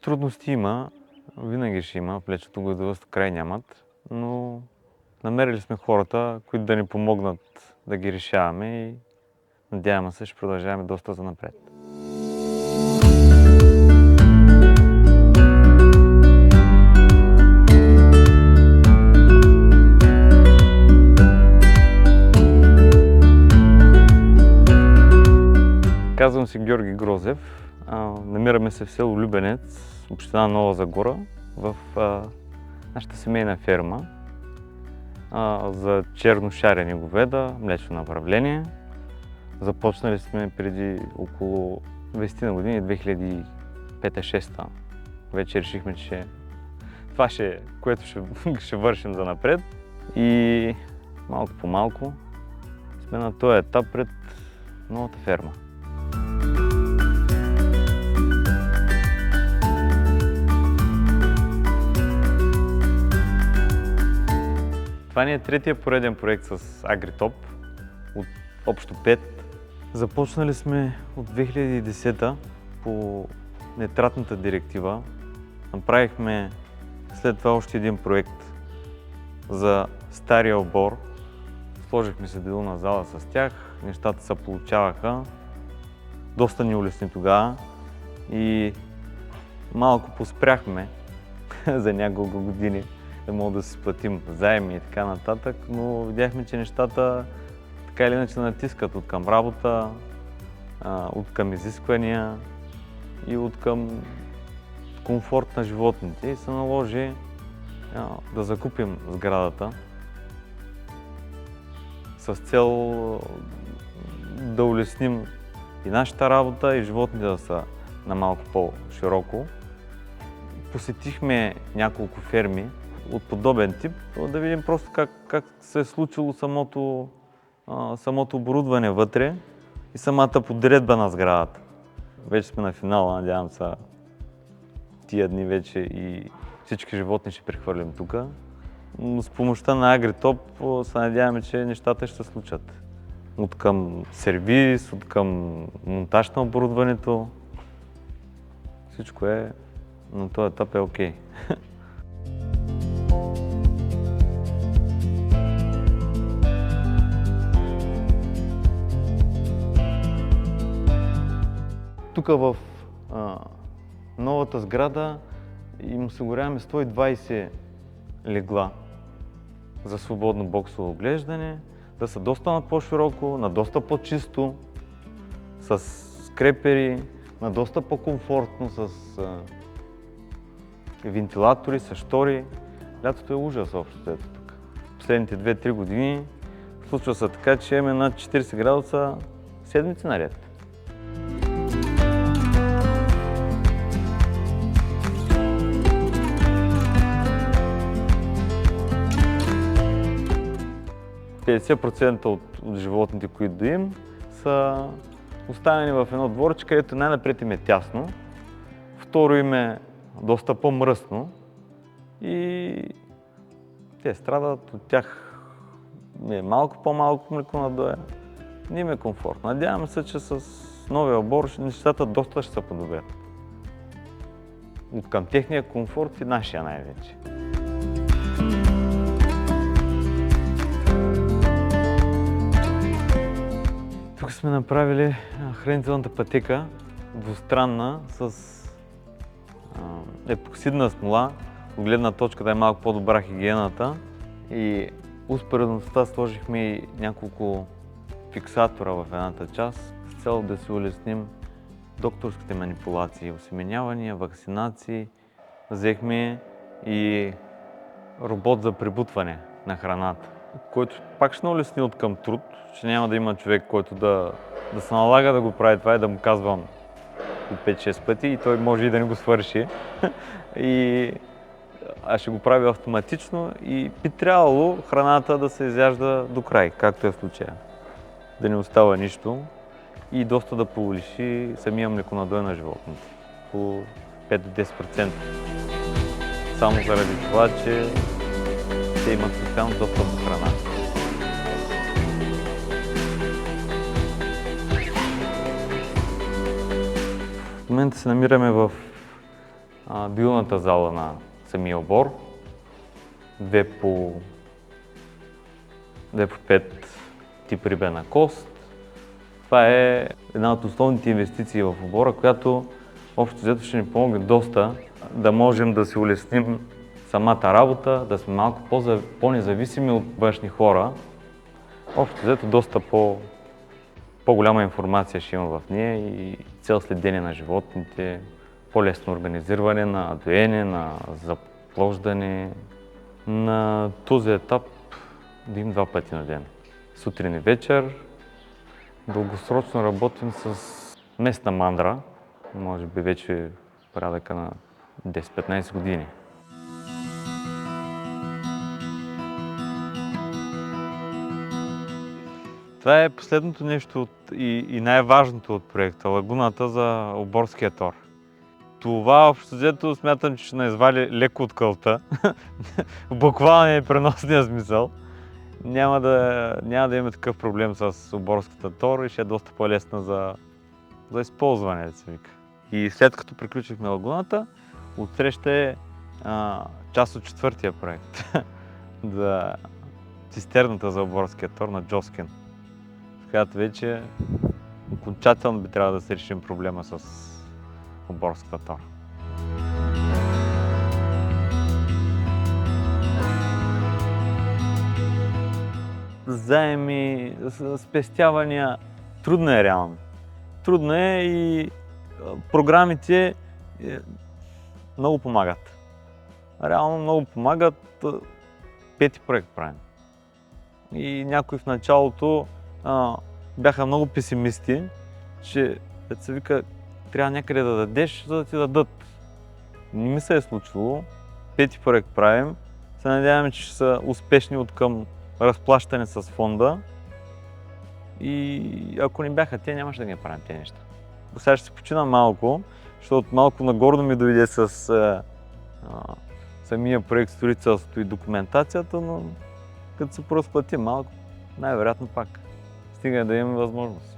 Трудности има, винаги ще има, в млечното говедовъдство край нямат, но намерили сме хората, които да ни помогнат да ги решаваме и надяваме се, ще продължаваме доста занапред. Казвам се Георги Грозев. Намираме се в село Любенец, община Нова Загора, в нашата семейна ферма за черно-шарени говеда, млечно направление. Започнали сме преди около 20 на години, 2005-2006. Вече решихме, че това което ще вършим за напред. И малко по малко сме на този етап пред новата ферма. Това ни е третия пореден проект с Агритоп, от общо 5. Започнали сме от 2010 по нитратната директива. Направихме след това още един проект за стария обор. Сложихме се делна зала с тях, нещата се получаваха. Доста ни улесни тогава и малко поспряхме за няколко години да мога да си платим заеми и така нататък, но видяхме, че нещата така или иначе натискат от към работа, от към изисквания и от към комфорт на животните и се наложи да закупим сградата с цел да улесним и нашата работа и животните да са на малко по-широко. Посетихме няколко ферми от подобен тип, да видим просто как се е случило самото оборудване вътре и самата подредба на сградата. Вече сме на финала, надявам се тия дни вече и всички животни ще прехвърлим тук. Но с помощта на Агритоп се надяваме, че нещата ще се случат. От към сервис, от към монтаж на оборудването. Всичко на този етап е окей. Тук в новата сграда им осигуряваме 120 легла за свободно боксово оглеждане, да са доста на по-широко, на доста по-чисто, с скрепери, на доста по-комфортно, с вентилатори, с штори. Лятото е ужас общо ето тук. Последните 2-3 години случва се така, че имаме над 40 градуса седмици наред. от животните, които доим, са оставени в едно дворче, където най-напред им е тясно, второ им е доста по-мръсно и те страдат, от тях е малко по-малко млеко надоя. Не им е комфортно. Надяваме се, че с новия обор нещата доста ще се подобрят. От към техния комфорт и нашия най-вече. Тук сме направили хранителната пътека, двустранна, с епоксидна смола, от гледна точка да е малко по-добра хигиената. И успоредността сложихме и няколко фиксатора в едната част, с цел да се улесним докторските манипулации, осеменявания, вакцинации. Взехме и робот за пребутване на храната, който пак ще улесни от към труд, че няма да има човек, който да се налага да го прави това и да му казвам от 5-6 пъти и той може и да не го свърши. А ще го прави автоматично и би трябвало храната да се изяжда до край, както е в случая. Да не остава нищо и доста да повиши самия млеконадой на животните по 5-10%. Само заради това, че те имат постоянно достъп до храна. В момента се намираме в билната зала на самия обор, 2 по 5 тип рибена кост. Това е една от основните инвестиции в обора, която общо взето ще ни помогне доста да можем да си улесним самата работа, да сме малко по-независими от външни хора. Общо взето доста по-голяма информация ще има в нея и цел следение на животните, по-лесно организиране на доене, на заплождане. На този етап да им 2 пъти на ден. Сутрин и вечер. Дългосрочно работим с местна мандра, може би вече порядъка на 10-15 години. Това е последното нещо и най-важното от проекта – лагуната за оборския тор. Това общо взето смятам, че ще ме извали леко от кълта, в буквалния и преносния смисъл. Няма да има такъв проблем с оборската тор и ще е доста по-лесна за използване, да се вика. И след като приключихме лагуната, отсреща е част от 4-тия проект за цистерната за оборския тор на Джоскин, в която вече окончателно би трябвало да се решим проблема с оборската тор. Заеми, спестявания, трудно е реално. Трудно е и програмите много помагат. Реално много помагат. 5-ти проект правим. И някои в началото бяха много песимисти, че да се вика, трябва някъде да дадеш, за да ти дадат. Не ми се е случило. 5-ти проект правим. Се надяваме, че ще са успешни от към разплащане с фонда. И ако не бяха те, нямаше да ги правим тези неща. Сега ще се почина малко, защото малко нагорно ми дойде с самия проект, строителството и документацията, но като се поразплати малко, най-вероятно пак стига да имаме възможност.